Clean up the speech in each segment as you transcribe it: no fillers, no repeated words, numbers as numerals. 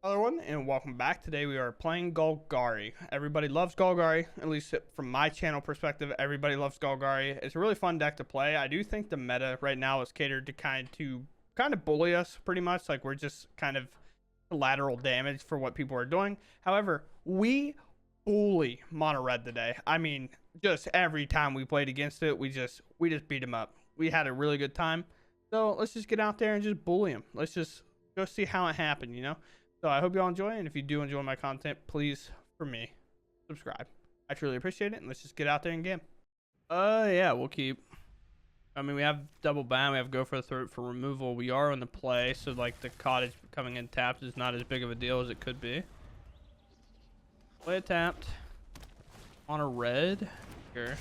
Hello everyone, and welcome back. Today we are playing Golgari. Everybody loves Golgari, at least from my channel perspective. Everybody loves Golgari. It's a really fun deck to play. I do think the meta right now is catered to kind of bully us pretty much. Like we're just kind of collateral damage for what people are doing. However, we bully mono red today. I mean, just every time we played against it, we just beat them up. We had a really good time. So let's just get out there and just bully them. Let's just go see how it happened, you know? So I hope you all enjoy, and if you do enjoy my content, please, for me, subscribe. I truly appreciate it, and let's just get out there and game. Yeah, we'll keep. I mean, we have double ban, we have go for the throat for removal. We are on the play, so like the cottage coming in tapped is not as big of a deal as it could be. Play it tapped. On a red. Sure.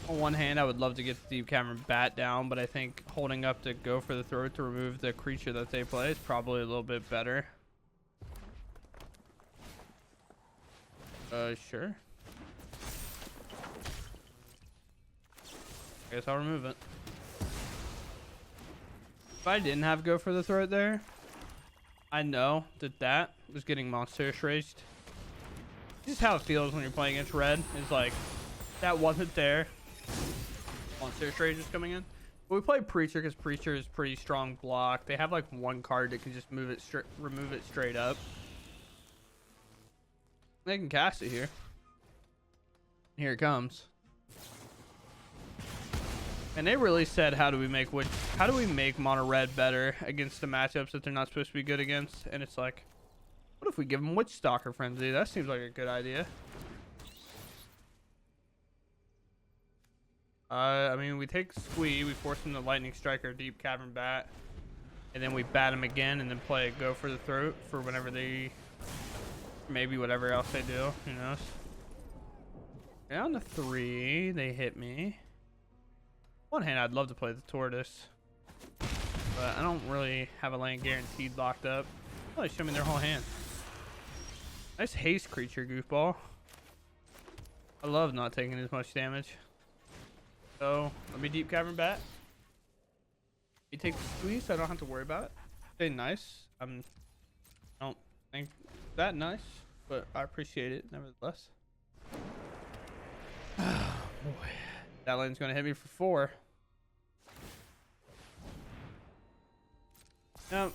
On one hand, I would love to get the deep cavern bat down, but I think holding up to go for the throat to remove the creature that they play is probably a little bit better. Sure. Guess I'll remove it. If I didn't have go for the throat there, I know that was getting monster raged. This is how it feels when you're playing against red. It's like, that wasn't there. Monster Rage is coming in. But we play Preacher because Preacher is pretty strong block. They have like one card that can just remove it straight up. They can cast it here. Here it comes. And they really said, how do we make mono red better against the matchups that they're not supposed to be good against? And it's like, what if we give them Witch Stalker Frenzy? That seems like a good idea. I mean, we take Squee, we force him to Lightning Strike or Deep Cavern Bat, and then we bat him again and then play Go for the Throat for whenever they, maybe whatever else they do, who knows. Down to 3, they hit me. One hand, I'd love to play the Tortoise, but I don't really have a land guaranteed locked up. Oh, they show me their whole hand. Nice haste creature, goofball. I love not taking as much damage. So let me Deep Cavern Bat. You take the squeeze, so I don't have to worry about it. Stay nice. I don't think that nice, but I appreciate it nevertheless. Oh, boy. That lane's gonna hit me for 4. Now,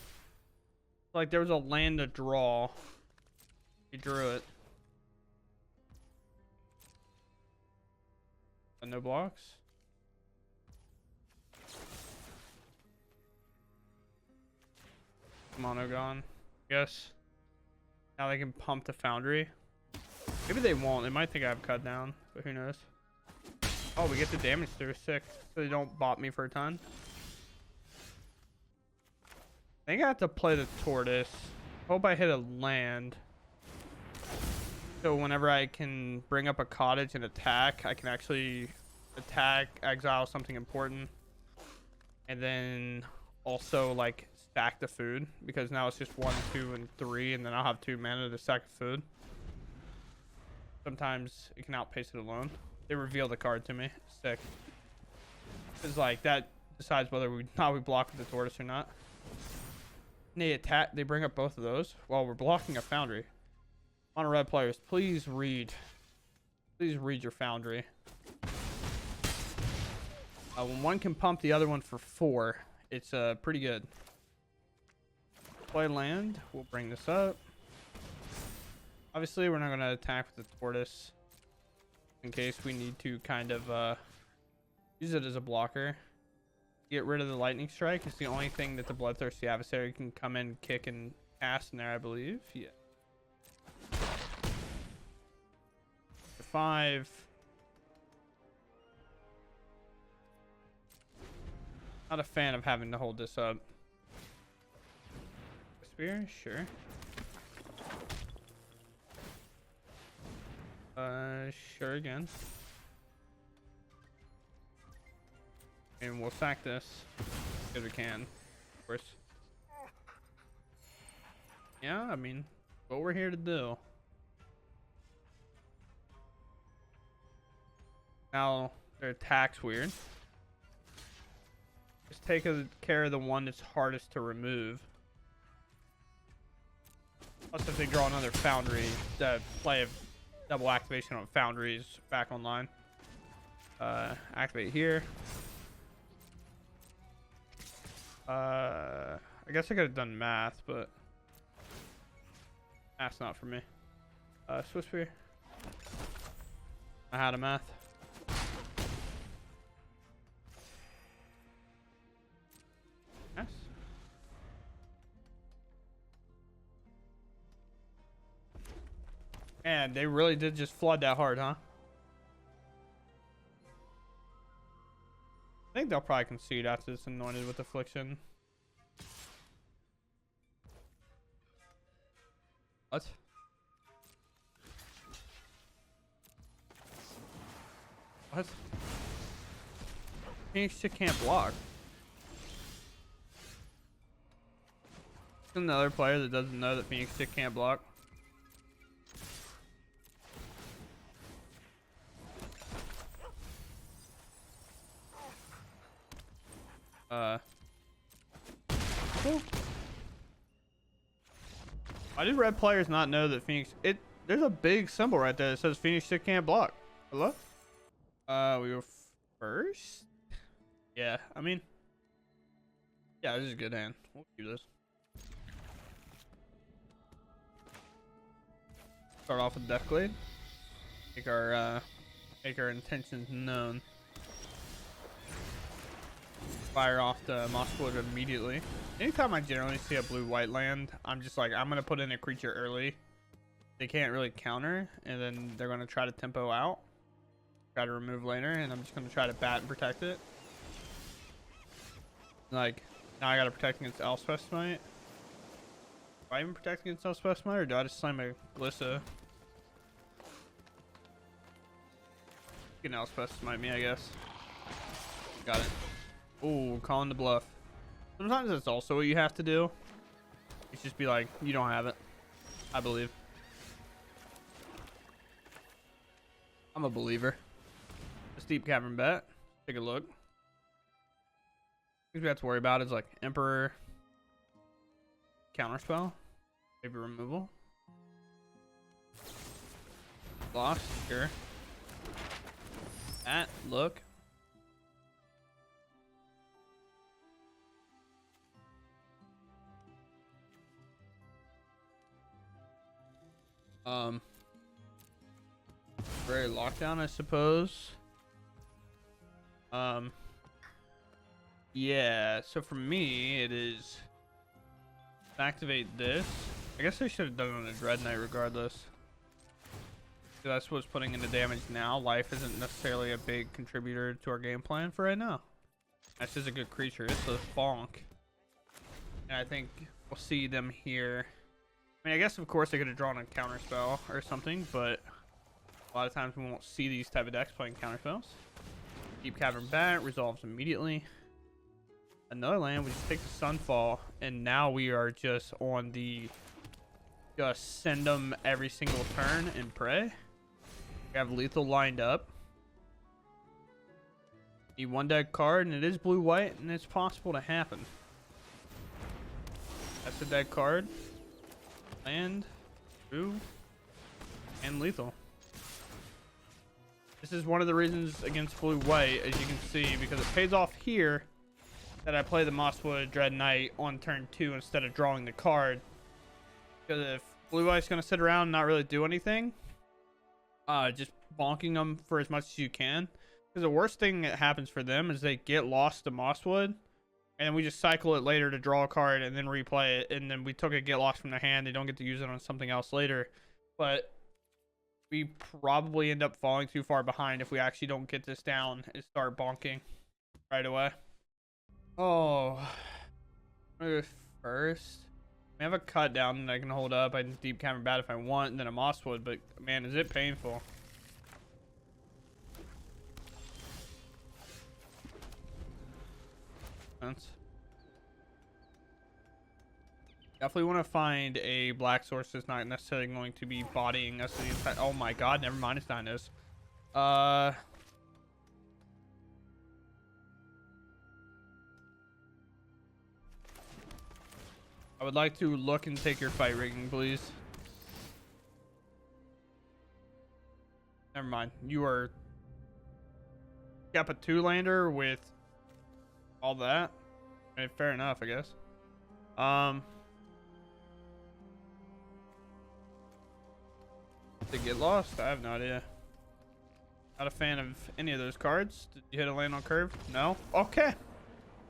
like there was a land to draw. He drew it. And no blocks. Mono gone. Yes. Now they can pump the Foundry. Maybe they won't. They might think I have cut down, but who knows. Oh, we get the damage through 6, so they don't bot me for a ton. I think I have to play the Tortoise. Hope I hit a land. So whenever I can bring up a cottage and attack, I can actually attack, exile something important, and then also like stack the food, because now it's just 1, 2, and 3, and then I'll have 2 mana to stack the food. Sometimes it can outpace it alone. They reveal the card to me. Sick. It's like that decides whether we block with the Tortoise or not. And they attack. They bring up both of those while we're blocking a Foundry. Mono red players, please read your Foundry. When one can pump the other one for 4, it's pretty good. Play land. We'll bring this up. Obviously, we're not going to attack with the Tortoise in case we need to kind of use it as a blocker. Get rid of the Lightning Strike. It's the only thing that the Bloodthirsty Adversary can come in, kick, and cast in there, I believe. Yeah. 5. Not a fan of having to hold this up. Spear, sure. Sure again. And we'll sack this because we can, of course. Yeah, I mean, what we're here to do. Now their attack's weird. Just take care of the one that's hardest to remove. Plus, if they draw another Foundry, the play of double activation on Foundries back online. Activate here. I guess I could have done math, but math's not for me. Swiss spear. I had a math. Yes. And they really did just flood that hard, huh? I think they'll probably concede after it's anointed with affliction. What? What? Phoenix can't block. Another player that doesn't know that Phoenix can't block. Cool. Why did red players not know that Phoenix? There's a big symbol right there that says Phoenix can't block. Hello? We were first. Yeah, I mean, yeah, this is a good hand. We'll keep this. Start off with Deathblade. Make our intentions known. Fire off the Mosswood immediately. Anytime I generally see a blue-white land, I'm just like, I'm gonna put in a creature early. They can't really counter, and then they're gonna try to tempo out. Try to remove later, and I'm just gonna try to bat and protect it. Like, now I gotta protect against Elspeth Smite. Do I even protect against Elspeth Smite, or do I just slam a Glissa? You can Elspeth Smite me, I guess. Got it. Ooh, calling the bluff. Sometimes that's also what you have to do. It's just be like, you don't have it. I believe. I'm a believer. A Steep Cavern bet. Take a look. Things we have to worry about is like Emperor, Counterspell, maybe removal. Lost, sure. That, look. Very lockdown, I suppose. Yeah, so for me it is activate this. I guess I should have done it on a Dread Knight regardless. So that's what's putting in the damage now. Life isn't necessarily a big contributor to our game plan for right now. That's just a good creature. It's a bonk. And I think we'll see them here. I mean, I guess of course they could have drawn a counter spell or something, but a lot of times we won't see these type of decks playing counter spells. Deep Cavern Bat resolves immediately. Another land, we just take the Sunfall, and now we are just on the just send them every single turn and pray. We have lethal lined up. Need one deck card, and it is blue-white, and it's possible to happen. That's the deck card. Land, true, and lethal. This is one of the reasons against blue-white, as you can see, because it pays off here that I play the Mosswood Dread Knight on turn 2 instead of drawing the card. Because if blue-white's going to sit around and not really do anything, just bonking them for as much as you can. Because the worst thing that happens for them is they get lost to Mosswood, and we just cycle it later to draw a card and then replay it, and then we took a get lost from their hand. They don't get to use it on something else later. But we probably end up falling too far behind if we actually don't get this down and start bonking right away. Oh, first, I have a cut down that I can hold up. I can Deep Cavern Bat if I want, and then a Mosswood. But man, is it painful. Definitely want to find a black source that's not necessarily going to be bodying us the entire. Oh my god, never mind, it's not this. I would like to look and take your fight rigging, please. Never mind. You are up a 2-lander with all that. I mean, fair enough, I guess. Did it get lost? I have no idea. Not a fan of any of those cards. Did you hit a land on curve? No? Okay.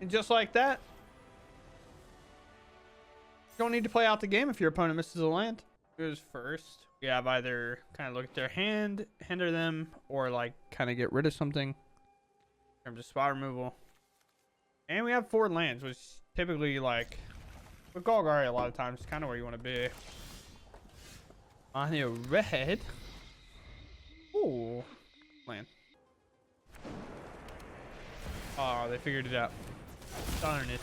And just like that, you don't need to play out the game if your opponent misses a land. Goes first. We have either kind of look at their hand, hinder them, or like kind of get rid of something in terms of spot removal. And we have 4 lands, which typically, like with Golgari, a lot of times kind of where you want to be. On your red. Ooh. Land. Oh, they figured it out. Darn it.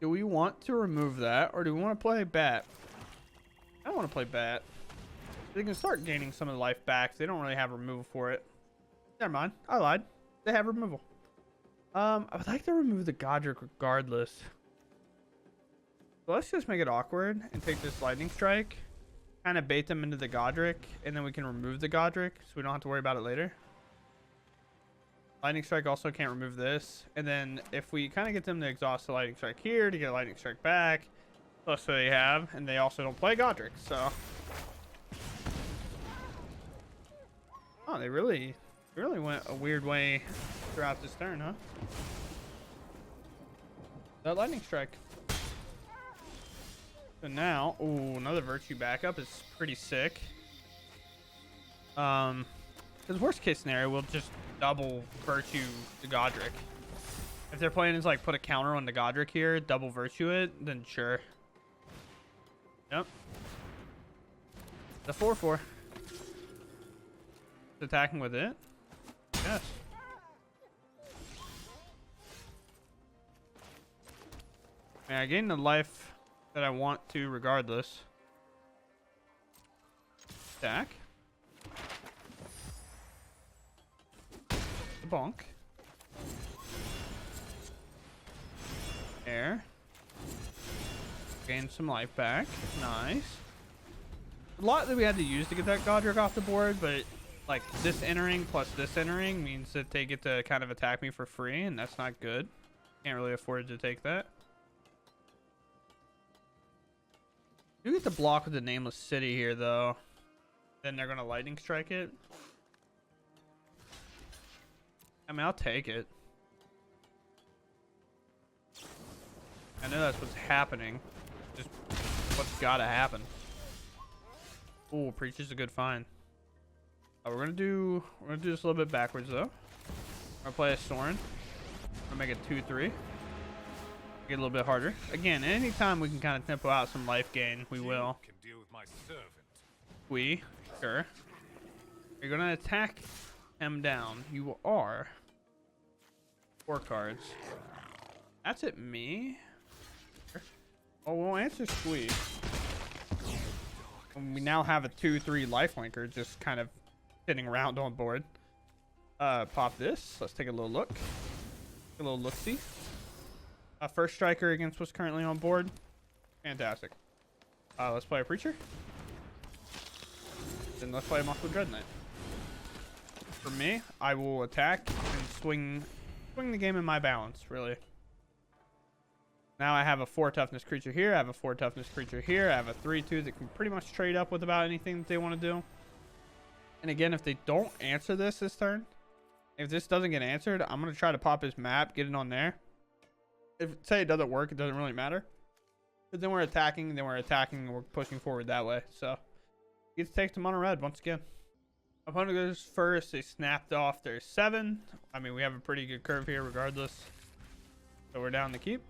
Do we want to remove that, or do we want to play bat? I don't want to play bat. They can start gaining some of the life back. They don't really have removal for it. Never mind. I lied. They have removal. I would like to remove the Godric regardless. So let's just make it awkward and take this lightning strike. Kind of bait them into the Godric, and then we can remove the Godric so we don't have to worry about it later. Lightning strike also can't remove this. And then if we kind of get them to exhaust the lightning strike here to get a lightning strike back, plus what they have, and they also don't play Godric, so. Oh, they really went a weird way throughout this turn, huh? That lightning strike. So now, ooh, another virtue backup is pretty sick. Because worst case scenario, we'll just double virtue the Godric. If their plan is like put a counter on the Godric here, double virtue it, then sure. Yep. The 4/4. Attacking with it. Yes. Man, I gained the life that I want to regardless. Attack. Bonk. Air. Gain some life back. Nice. A lot that we had to use to get that Godric off the board, but like this entering plus this entering means that they get to kind of attack me for free, and that's not good. Can't really afford to take that. You get to block with the Nameless City here, though. Then they're gonna lightning strike it. I mean, I'll take it. I know that's what's happening. Just what's gotta happen. Ooh, Preach is a good find. We're gonna do this a little bit backwards though. We're gonna play a Sorin. We're gonna make it 2/3. Get a little bit harder. Again, anytime we can kind of tempo out some life gain, we will. Can deal with my servant. We sure. You're gonna attack him down. You are 4 cards. That's it, me. Oh, we'll answer Squee. And we now have a 2/3 lifelinker just kind of sitting around on board. Pop this. Let's take a little look. A little look-see. First striker against what's currently on board. Fantastic. Let's play a Preacher. Then let's play a Muscle Dread Knight. For me, I will attack and swing the game in my balance, really. Now I have a 4 toughness creature here. I have a 4 toughness creature here. I have a 3/2 that can pretty much trade up with about anything that they want to do. And again, if they don't answer this turn, if this doesn't get answered, I'm going to try to pop his map, get it on there. If say it doesn't work, it doesn't really matter. But then we're attacking, and we're pushing forward that way. So he gets to take the mono red once again. Opponent goes first. They snapped off their 7. I mean, we have a pretty good curve here regardless. So we're down to keep.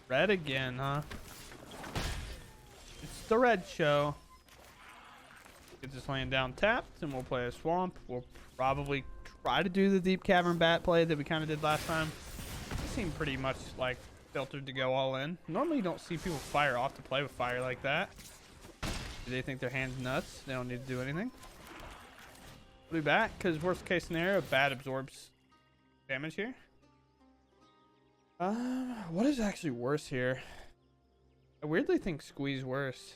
Red again, huh? It's the red show. Get this land down tapped, and we'll play a swamp. We'll probably try to do the deep cavern bat play that we kind of did last time. It seemed pretty much like filtered to go all in. Normally you don't see people fire off to play with fire like that. Do they think their hand's nuts? They don't need to do anything. We'll be back, because worst case scenario, bat absorbs damage here. What is actually worse here? I weirdly think Squeeze worse.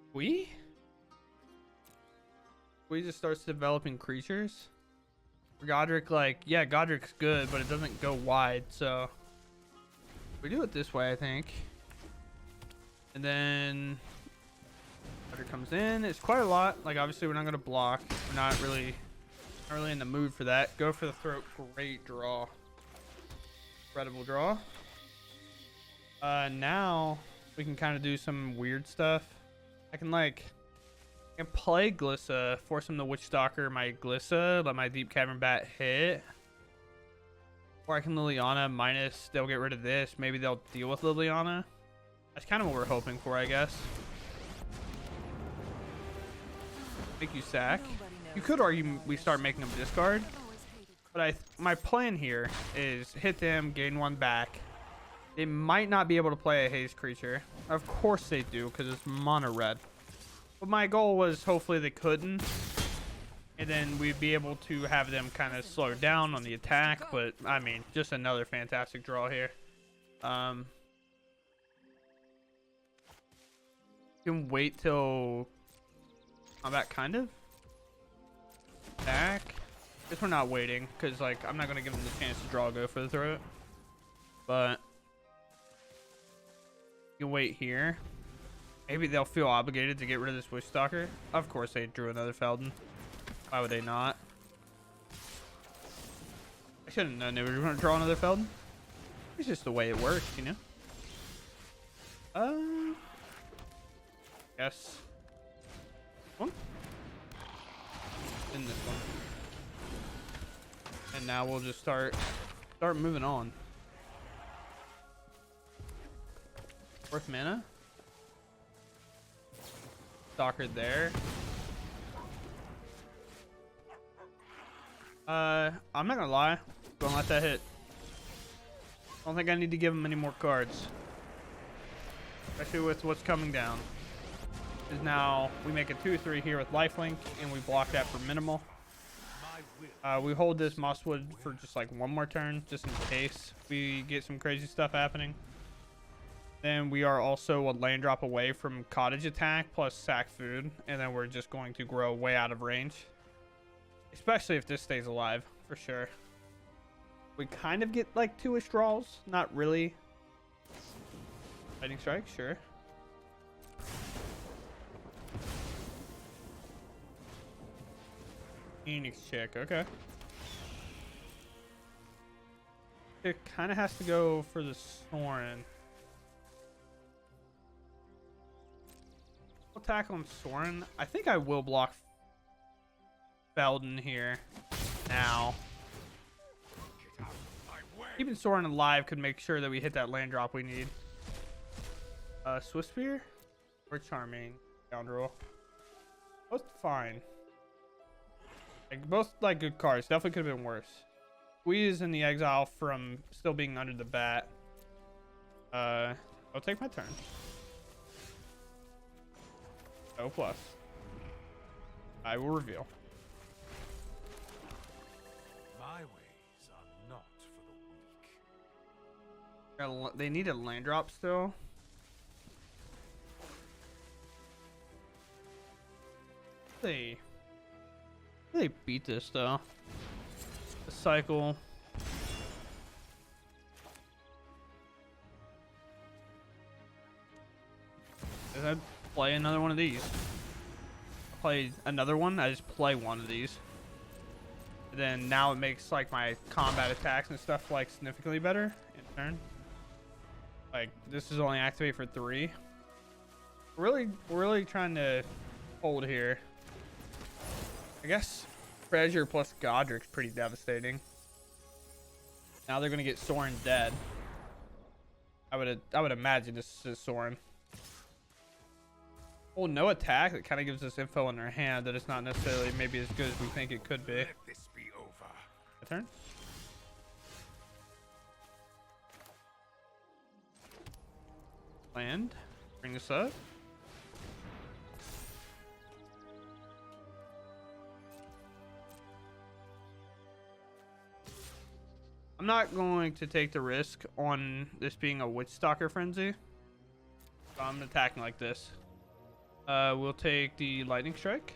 Squeeze just starts developing creatures. Godric, like, yeah, Godric's good, but it doesn't go wide, so we do it this way, I think. And then Godric comes in. It's quite a lot. Like, obviously, we're not going to block. We're not really in the mood for that. Go for the throat. Great draw. Incredible draw. Now we can kind of do some weird stuff. I can play Glissa, force him to Witch Stalker my Glissa, let my Deep Cavern Bat hit. Or I can Liliana minus, they'll get rid of this. Maybe they'll deal with Liliana. That's kind of what we're hoping for, I guess. Make you sack. You could argue we start making them discard. But my plan here is hit them, gain one back. They might not be able to play a haze creature. Of course they do, because it's mono red. But my goal was hopefully they couldn't. And then we'd be able to have them kind of slow down on the attack. But, I mean, just another fantastic draw here. You can wait till combat, kind of. Back. Guess we're not waiting, because, like, I'm not going to give them the chance to draw go for the throat. But you can wait here. Maybe they'll feel obligated to get rid of this Witch Stalker. Of course they drew another Feldon. Why would they not? I should have known they were going to draw another Feldon. It's just the way it works, you know? Yes. One. In this one. And now we'll just start moving on. Worth mana. Stalker there. I'm not gonna lie. Gonna let that hit. I don't think I need to give him any more cards. Especially with what's coming down. Because now we make a 2/3 here with lifelink, and we block that for minimal. We hold this Mosswood for just like one more turn, just in case we get some crazy stuff happening. Then we are also a land drop away from cottage attack plus sack food, and then we're just going to grow way out of range. Especially if this stays alive, for sure. We kind of get like 2-ish draws, not really. Lightning Strike, sure. Phoenix check, okay. It kind of has to go for the Sorin. Attack on Sorin. I think I will block Feldon here now. Keeping Sorin alive could make sure that we hit that land drop we need. Swift Spear or Charming Scoundrel. Both fine. Like, both like good cards. Definitely could have been worse. Squeeze in the exile from still being under the bat. I'll take my turn. O plus. I will reveal. My ways are not for the weak. They need a land drop still. They beat this though. The cycle. Did I play another one of these? Play another one? I just play one of these. And then now it makes like my combat attacks and stuff like significantly better in turn. Like this is only activate for 3. We're really trying to hold here. I guess Treasure plus Godric's pretty devastating. Now they're gonna get Sorin dead. I would imagine this is Sorin. Well, no attack. It kind of gives us info in their hand that it's not necessarily maybe as good as we think it could be. Let this be over. My turn. Land. Bring this up. I'm not going to take the risk on this being a Witch Stalker frenzy. So I'm attacking like this. We'll take the Lightning Strike.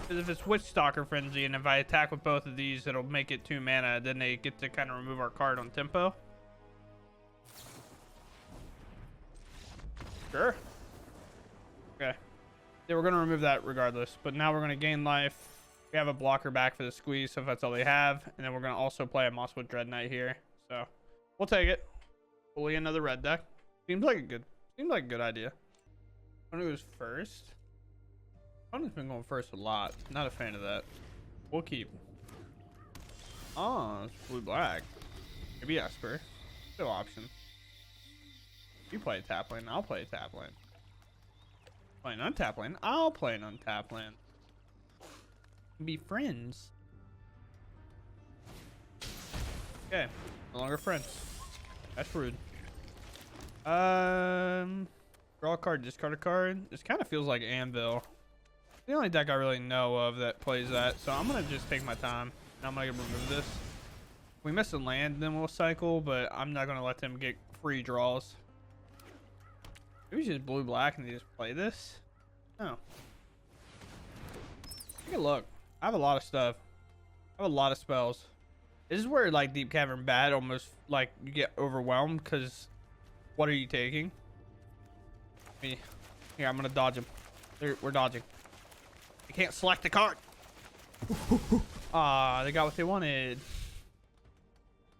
Because if it's Witch Stalker frenzy, and if I attack with both of these, it'll make it 2 mana. Then they get to kind of remove our card on tempo. Sure. Okay. Yeah, we're going to remove that regardless. But now we're going to gain life. We have a blocker back for the squeeze, so if that's all they have. And then we're going to also play a Mosswood Dread Knight here. So we'll take it. Fully another red deck. Seems like a good idea. When it was first. Opponent's been going first a lot. Not a fan of that. We'll keep. Oh, it's blue black. Maybe Esper. Still option. You play a tap lane, I'll play a tap lane. Play an untap lane, I'll play an untap lane. Be friends. Okay, no longer friends. That's rude. Draw a card, discard a card. This kind of feels like Anvil. The only deck I really know of that plays that, so I'm gonna just take my time. I'm gonna remove this. If we miss a land, then we'll cycle, but I'm not gonna let them get free draws. Maybe just blue black and they just play this. Oh, take a look. I have a lot of stuff. I have a lot of spells. This is where like Deep Cavern Bad almost like you get overwhelmed because what are you taking? Me. Here, I'm gonna dodge him. We're dodging. I can't select the card. Ah, they got what they wanted.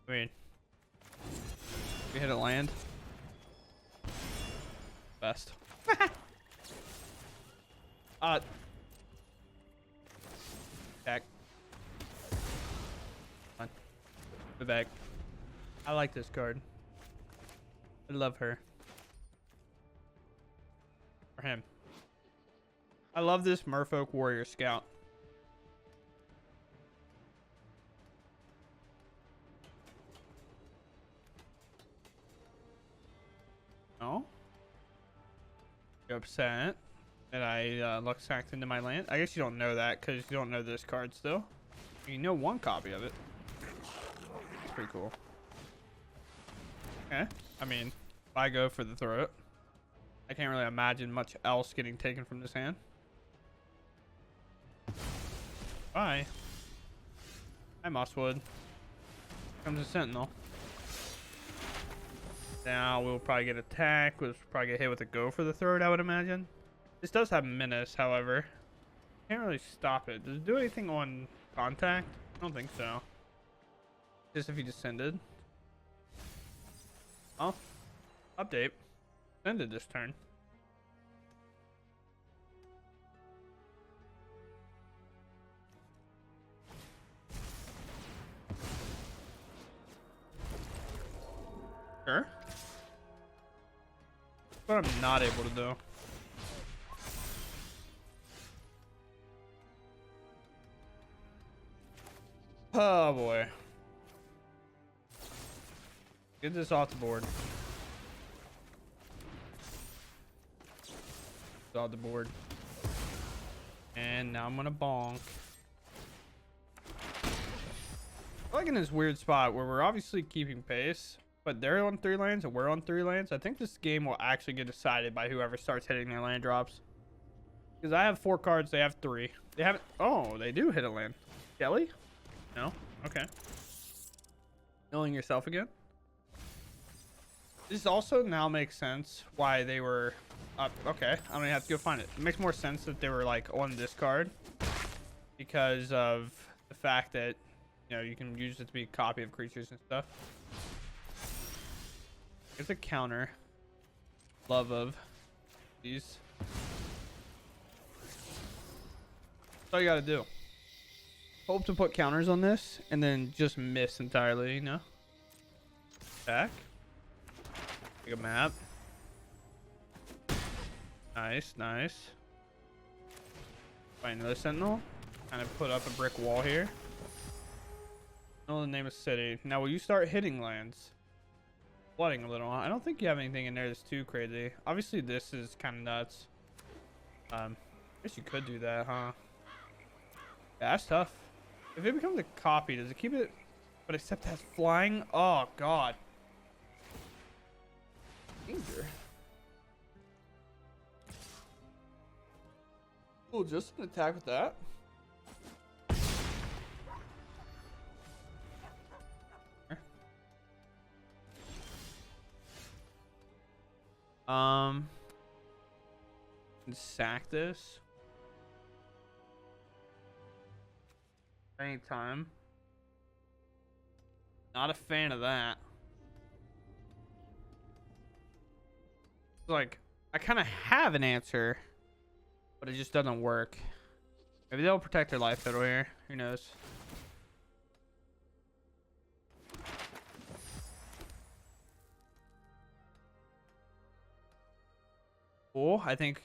I mean, we hit a land. Best. Back. Come on. Go back. I like this card. I love her. For him. I love this Merfolk Warrior Scout. Oh? You're upset that I luck sacked into my land? I guess you don't know that because you don't know this card still. You know one copy of it. It's pretty cool. Okay. I mean, if I go for the throat, I can't really imagine much else getting taken from this hand. Bye. Hi, Mosswood. Comes a Sentinel. Now we'll probably get attacked. We'll probably get hit with a go for the throat, I would imagine. This does have menace, however. Can't really stop it. Does it do anything on contact? I don't think so. Just if he descended. Oh. Update. Descended this turn. Sure. But I'm not able to do. Oh boy. Get this off the board. It's off the board. And now I'm gonna bonk. I'm like in this weird spot where we're obviously keeping pace. But they're on 3 lands and we're on 3 lands. I think this game will actually get decided by whoever starts hitting their land drops. Because I have 4 cards, they have 3. They haven't. Oh, they do hit a land. Kelly? No? Okay. Knowing yourself again? This also now makes sense why they were up. Okay, I don't even have to go find it. It makes more sense that they were like on this card. Because of the fact that, you know, you can use it to be a copy of creatures and stuff. It's a counter. Love of these. That's all you gotta do. Hope to put counters on this and then just miss entirely, you know? Back. Take a map. Nice, nice. Find another sentinel. Kind of put up a brick wall here. Know the name of city. Now will you start hitting lands? Flooding a little. I don't think you have anything in there that's too crazy. Obviously this is kind of nuts. I guess you could do that, huh? Yeah, that's tough. If it becomes a copy, does it keep it? But except that's flying. Oh god. Danger. Oh, just an attack with that. Sack this anytime. Not a fan of that. Like, I kind of have an answer, but it just doesn't work. Maybe they'll protect their life total here. Who knows? Cool. I think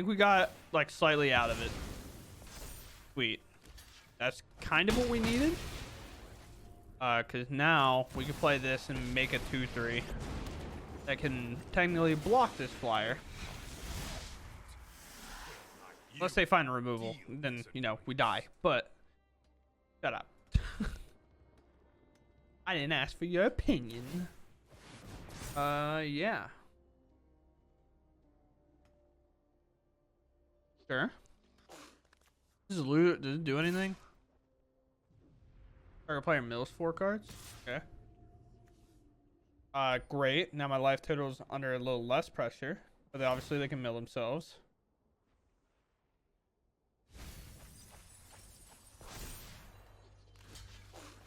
we got like slightly out of it. Sweet. That's kind of what we needed. Cause now we can play this and make a 2/3 that can technically block this flyer. Unless they find a removal, then you know we die. But shut up. I didn't ask for your opinion. Yeah. Sure. Does it do anything? Target player mills 4 cards. Okay. Great. Now my life total is under a little less pressure, but obviously they can mill themselves.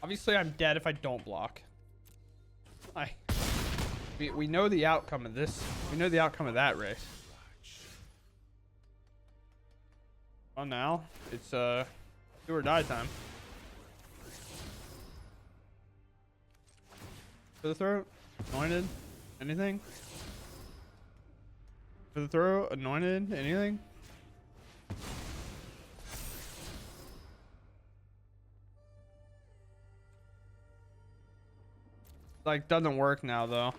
Obviously, I'm dead if I don't block. We know the outcome of this. We know the outcome of that race. Oh, now it's do or die time. For the throat, anointed, anything? For the throat, anointed, anything? Like, doesn't work now though.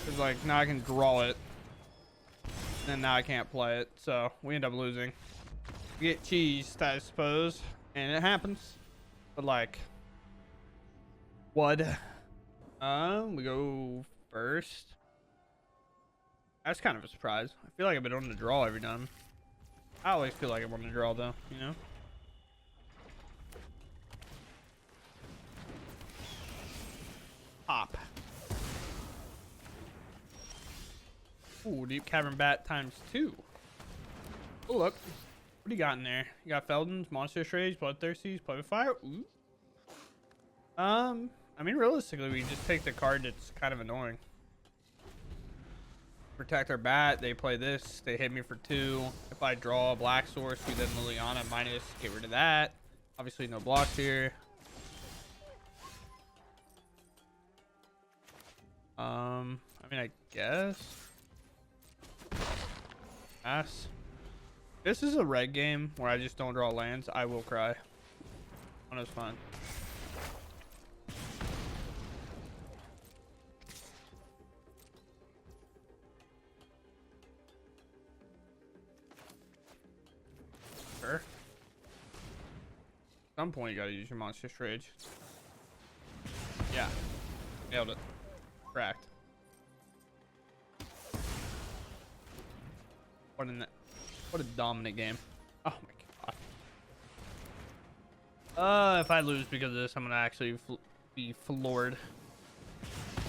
Cause like now I can draw it, and now I can't play it, so we end up losing. We get cheesed, I suppose, and it happens. But like, what? We go first. That's kind of a surprise. I feel like I've been on the draw every time. I always feel like I'm on the draw though, you know. Pop. Ooh, deep cavern bat ×2. Oh, look. What do you got in there? You got Feldon's, Monstrous Rage, Bloodthirsties, Play with Fire. Ooh. I mean, realistically, we just take the card that's kind of annoying. Protect our bat. They play this. They hit me for 2. If I draw a black source, we then Liliana minus. Get rid of that. Obviously, no blocks here. I mean, I guess. Pass. This is a red game where I just don't draw lands. I will cry. One is fine. Sure. At some point, you gotta use your Monstrous Rage. Yeah. Nailed it. Cracked. What a dominant game. Oh my god. If I lose because of this, I'm gonna actually be floored.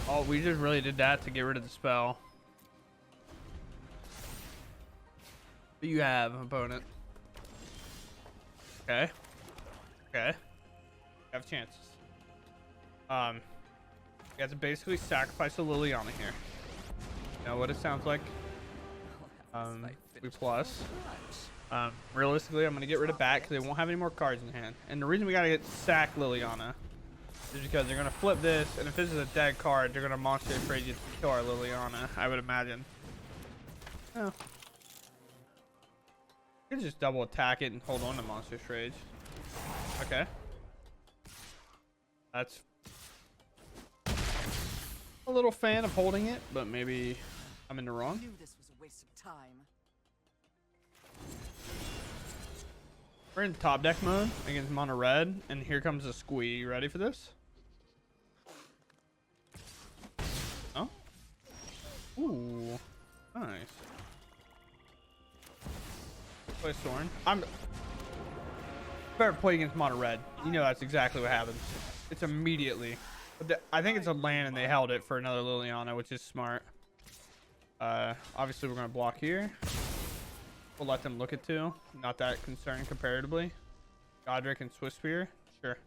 Oh, we just really did that to get rid of the spell. What do you have, opponent? Okay. Okay. You have chances. You have to basically sacrifice a Liliana here. You know what it sounds like? We plus. Realistically, I'm gonna get rid of bat because they won't have any more cards in hand. And the reason we gotta get sack Liliana is because they're gonna flip this, and if this is a dead card, they're gonna Monster Rage to kill our Liliana, I would imagine. Oh. You could just double attack it and hold on to Monster Rage. Okay. That's a little fan of holding it, but maybe I'm in the wrong. I knew this was a waste of time. We're in top deck mode against mono red, and here comes a squee. You ready for this? Oh. Ooh. Nice. Play Soren. I'm better play against mono red. You know that's exactly what happens. It's immediately. But I think it's a land, and they held it for another Liliana, which is smart. Obviously, we're gonna block here. We'll let them look at 2. Not that concerned comparatively. Godric and Swiss Spear. Sure.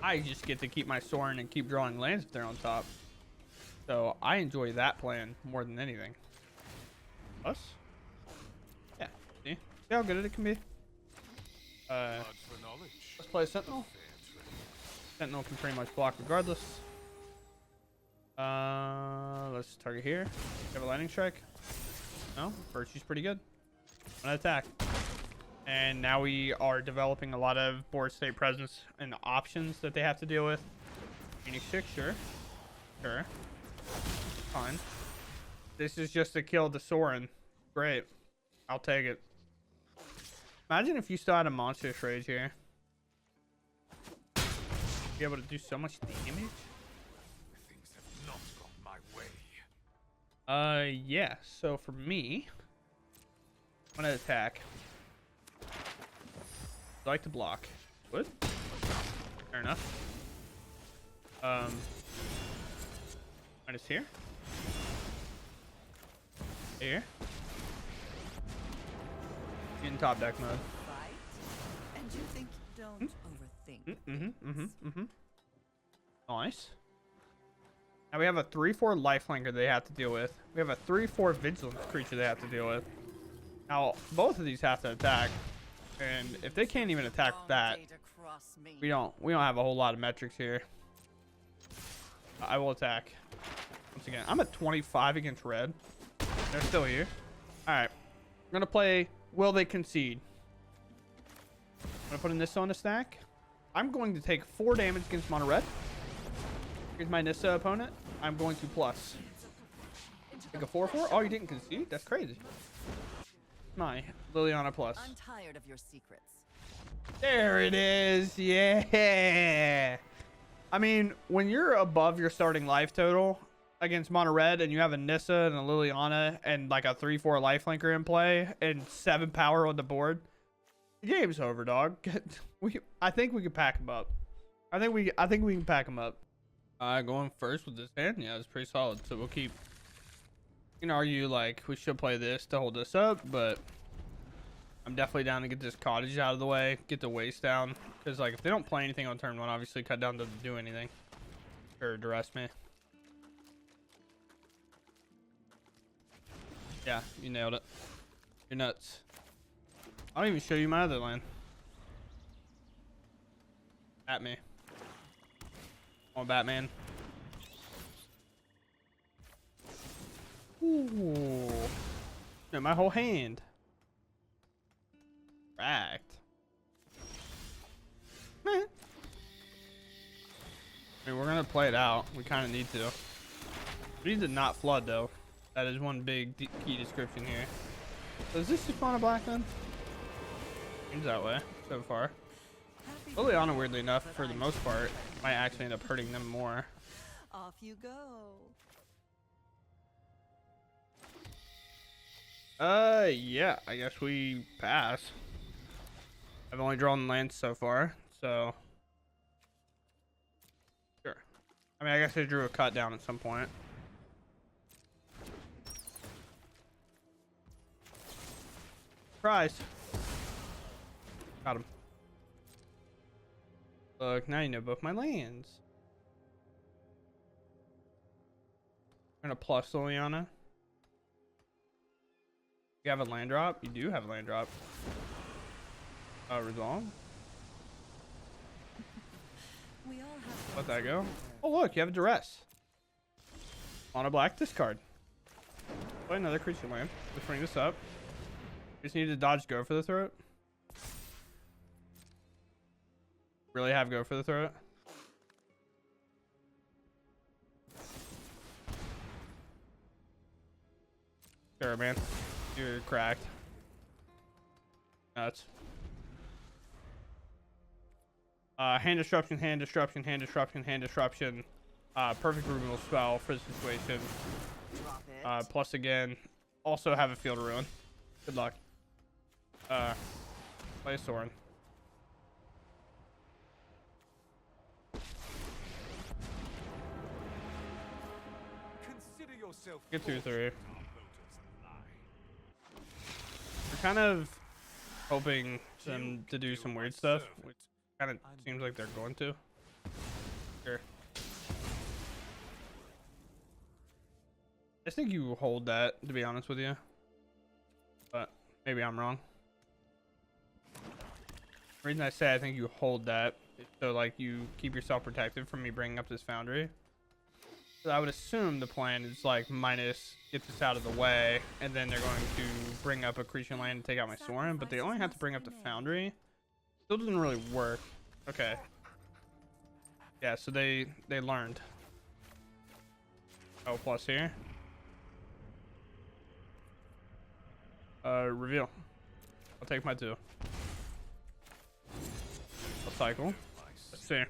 I just get to keep my Soren and keep drawing lands if they're on top. So I enjoy that plan more than anything. Us? Yeah. See how good it can be? Let's play Sentinel. Sentinel can pretty much block regardless. Let's target here. You have a lightning strike. No, Virtue's pretty good. On attack. And now we are developing a lot of board state presence and options that they have to deal with. Phoenix 6, sure. Sure. Fine. This is just to kill the Soren. Great. I'll take it. Imagine if you still had a monstrous rage here. Be able to do so much damage. Things have not gone my way. Yeah. So for me, I'm gonna attack. I like to block. What? Fair enough. Minus here. Here. In top deck mode. Right? And you think don't overthink. Nice. Now we have a 3/4 lifelinker they have to deal with. We have a 3/4 vigilance creature they have to deal with. Now both of these have to attack, and if they can't even attack that, we don't have a whole lot of metrics here. I will attack. Once again, I'm at 25 against red. They're still here. All right, we're gonna play. Will they concede? I'm gonna put in Nissa on the stack. I'm going to take 4 damage against mono red. Here's my Nissa opponent. I'm going to plus. Take a 4/4. Oh, you didn't concede? That's crazy. My Liliana plus. I'm tired of your secrets. There it is. Yeah. I mean, when you're above your starting life total against mono red and you have a Nissa and a Liliana and like a 3/4 lifelinker in play and 7 power on the board, the game's over, dog. I think we can pack them up. I think we can pack them up. Going first with this hand, yeah, it's pretty solid. So we'll keep. You can argue like we should play this to hold this up, but I'm definitely down to get this cottage out of the way, get the waste down, because like if they don't play anything on turn 1, obviously cut down doesn't do anything or duress me. Yeah, you nailed it. You're nuts. I don't even show you my other land. At me. On Batman. Ooh. No, my whole hand. Right. Meh. I mean, we're gonna play it out. We kind of need to. We need to not flood, though. That is one big key description here. So is this just mono black then? Seems that way so far. Liliana, weirdly enough, for the most part, might actually end up hurting them more. Off you go. Yeah, I guess we pass. I've only drawn lands so far, so sure. I mean, I guess I drew a cut down at some point. Surprise. Got him. Look, now you know both my lands. I'm gonna plus Liliana. You have a land drop? You do have a land drop. Resolve. We all have Let that go. Oh, look, you have a duress. Mono black discard. Play another creature land. Let's bring this up. Just need to dodge go for the throat. Really have go for the throat. Sure, man. You're cracked. Nuts. Hand disruption, hand disruption, hand disruption, hand disruption. Perfect removal spell for the situation. Drop it. Plus again, also have a field ruin. Good luck. Play a Soren. Consider yourself Get 2-3. fortunate our motives align. We're kind of hoping them to do some weird stuff, which kind of seems like they're going to. Sure. I think you hold that, to be honest with you. But maybe I'm wrong. The reason I say I think you hold that is so like you keep yourself protected from me bringing up this foundry. So I would assume the plan is like minus get this out of the way, and then they're going to bring up a creature land and take out my Soren, but they only have to bring up the foundry. Still doesn't really work. Okay. Yeah, so they learned. Oh, plus here. Reveal. I'll take my 2. I'll cycle. Let's see. Very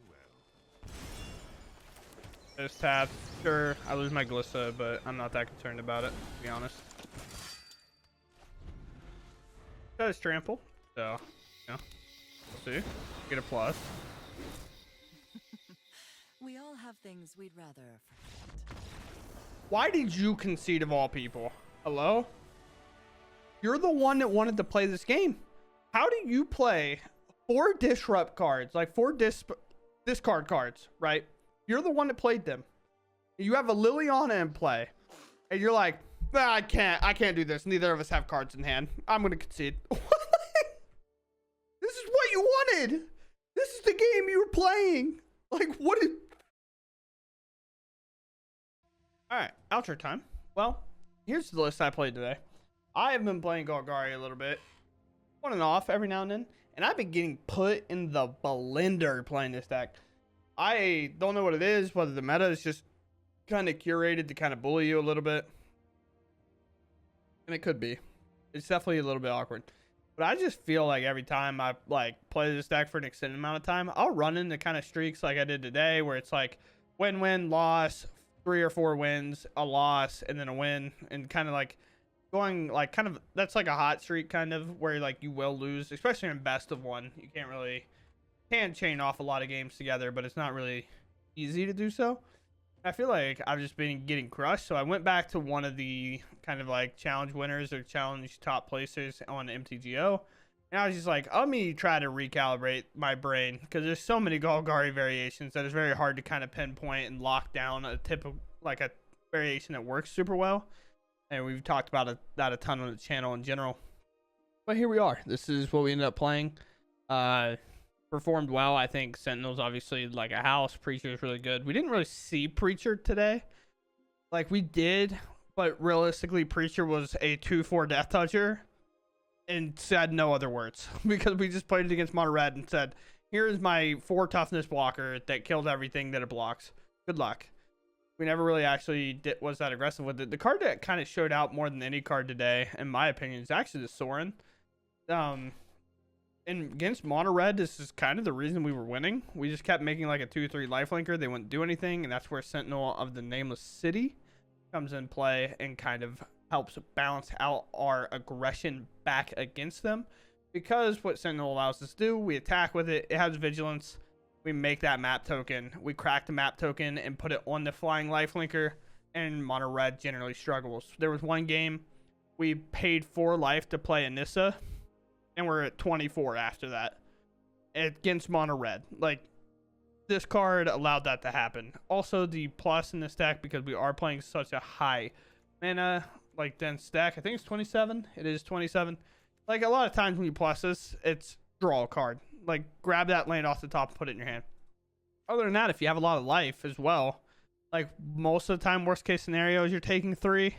well. Just tap. Sure, I lose my Glissa, but I'm not that concerned about it, to be honest. Does trample, so, you know, we'll see. Get a plus. We all have things we'd rather forget. Why did you concede of all people? Hello? You're the one that wanted to play this game. How do you play 4 disrupt cards, like 4 discard cards, right? You're the one that played them. You have a Liliana in play, and you're like, nah, I can't do this. Neither of us have cards in hand. I'm gonna concede. This is what you wanted. This is the game you were playing. Like, what is... All right, outro time. Well, here's the list I played today. I have been playing Golgari a little bit, on and off every now and then, and I've been getting put in the blender playing this deck. I don't know what it is, whether the meta is just kind of curated to kind of bully you a little bit, and it could be. It's definitely a little bit awkward, but I just feel like every time I like play this deck for an extended amount of time, I'll run into kind of streaks like I did today, where it's like win, loss, 3 or 4 wins, a loss, and then a win, and kind of like going like kind of, that's like a hot streak kind of, where like you will lose, especially in best of 1. You can't really chain off a lot of games together, but it's not really easy to do so. I feel like I've just been getting crushed, so I went back to one of the kind of like challenge winners or challenge top placers on MTGO, and I was just like, let me try to recalibrate my brain, because there's so many Golgari variations that it's very hard to kind of pinpoint and lock down a typical like a variation that works super well. And we've talked about that a ton on the channel in general. But here we are. This is what we ended up playing. Performed well. I think Sentinel's obviously like a house. Preacher's really good. We didn't really see Preacher today. Like we did, but realistically, Preacher was a 2/4 Death Toucher and said no other words. Because we just played it against Mono Red and said, here is my 4 toughness blocker that kills everything that it blocks. Good luck. We never really actually was that aggressive with it. The card that kind of showed out more than any card today, in my opinion, is actually the Soren. And against Mono Red, this is kind of the reason we were winning. We just kept making like a 2/3 lifelinker. They wouldn't do anything, and that's where Sentinel of the Nameless City comes in play and kind of helps balance out our aggression back against them. Because what Sentinel allows us to do, we attack with it. It has vigilance. We make that map token. We crack the map token and put it on the flying lifelinker, and Mono Red generally struggles. There was one game we paid 4 life to play Anissa, and we're at 24 after that against Mono Red. Like, this card allowed that to happen. Also, the plus in this deck, because we are playing such a high mana, like, dense deck. I think it's 27. It is 27. Like, a lot of times when you plus this, it's draw a card. Like, grab that land off the top and put it in your hand. Other than that, if you have a lot of life as well, like, most of the time, worst case scenarios, you're taking 3.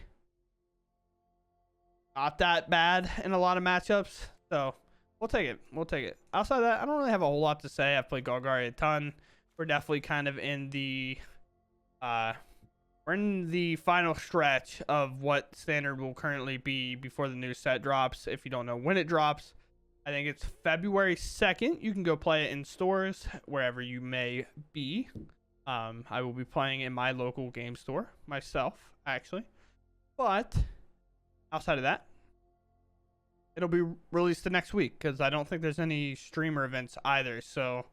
Not that bad in a lot of matchups. So, we'll take it. We'll take it. Outside of that, I don't really have a whole lot to say. I've played Golgari a ton. We're definitely kind of in the we're in the final stretch of what standard will currently be before the new set drops. If you don't know when it drops, I think it's February 2nd. You can go play it in stores wherever you may be. I will be playing in my local game store myself, actually. But outside of that, it'll be released the next week because I don't think there's any streamer events either. So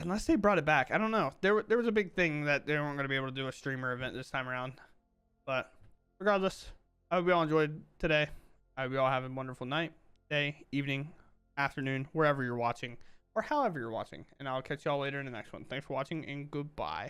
unless they brought it back, I don't know. There was a big thing that they weren't going to be able to do a streamer event this time around. But regardless, I hope you all enjoyed today. I hope you all have a wonderful night, day, evening, afternoon, wherever you're watching or however you're watching. And I'll catch y'all later in the next one. Thanks for watching and goodbye.